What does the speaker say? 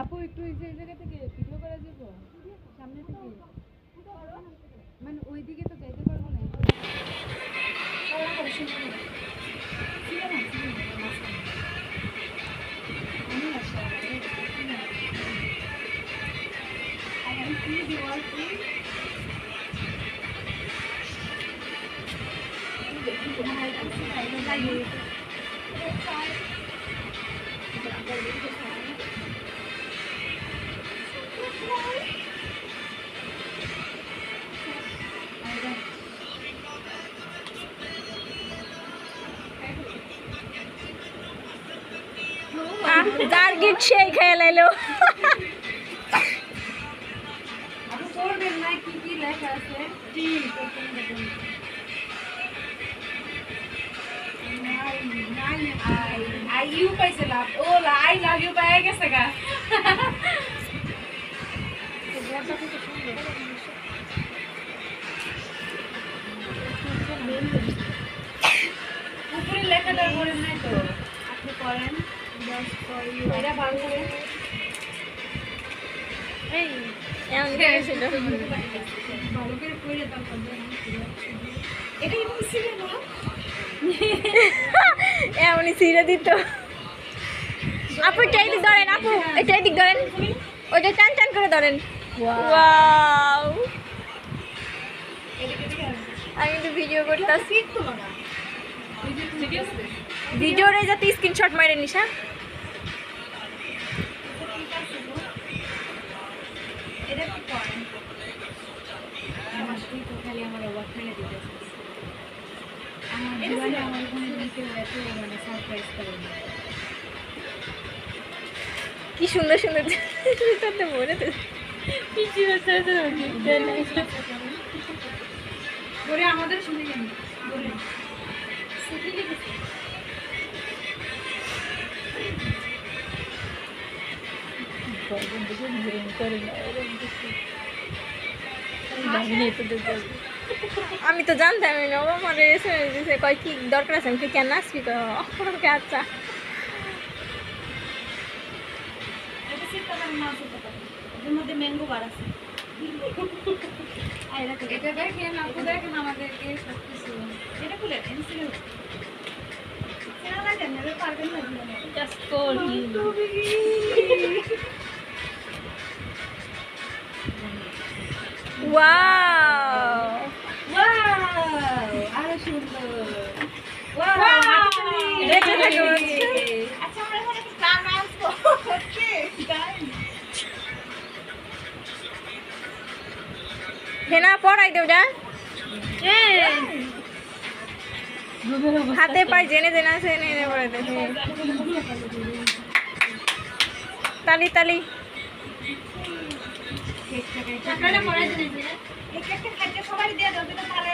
আপু একটু এই জায়গা থেকে ভিডিও করা যাবো সামনে থেকে মানে ওইদিকে তো যাইতে পারবো না টার্গেট সেই খেয়ে লাইলো আপু পড়বেন না কি কি লেখা আছে ঠিক I you paise love oh I love you paye gese ga উপরে লেখাটা করেন নাই তো আপনি করেন জাস্ট ফর ইউ এটা বার করেন এই এমন করেছিল ভালো করে কইরে তারপর এটা কি ছিল না এমনই ছিঁড়ে দিত আপু এটাই দিক ধরেন আপু এটাই দিক ধরেন ওইটা টান টান করে ধরেন ওয়াও আমি কিন্তু ভিডিও করতেছি ভিডিওরে যাতে স্ক্রিনশট মারে নিস হ্যাঁ এটা কি করেন আমার তো খালি আমার অবাক হয়ে দিতেছে আমার জীবনে আমার কোনো দিকে এত মানে সারপ্রাইজ করেন কি সুন্দর সুন্দর করতে মনে তো পিছি হচ্ছে করে আমাদের শুনে যান বলে সুখী লিখেছে আমি তো জানতাম না ও মানে এসে কয় কি দরকার আছে আমি কেন আসবি তো আচ্ছা এটা সিটটা না সিটটা এর মধ্যে ম্যাঙ্গো বার আছে এটা দেখেন আপু দেখেন আমাদেরকে সব কিছু এটা খুলে এনসিল না কেন নেবে পারবেন না জাস্ট ফর ওয়াও ওয়াও আরে সুন্দর ওয়াও দেখে থাকো আচ্ছা আমরা এখন একটা গান আসবো ওকে গান হেনা পড়াই দেও যা হাতে পাই জেনে জেনে আছে এনে পড়াই দে তালি তালি কেকটা পড়াই দিন এই কেকটা খাইতে সবাই দিয়ে দাও যেটা তাহলে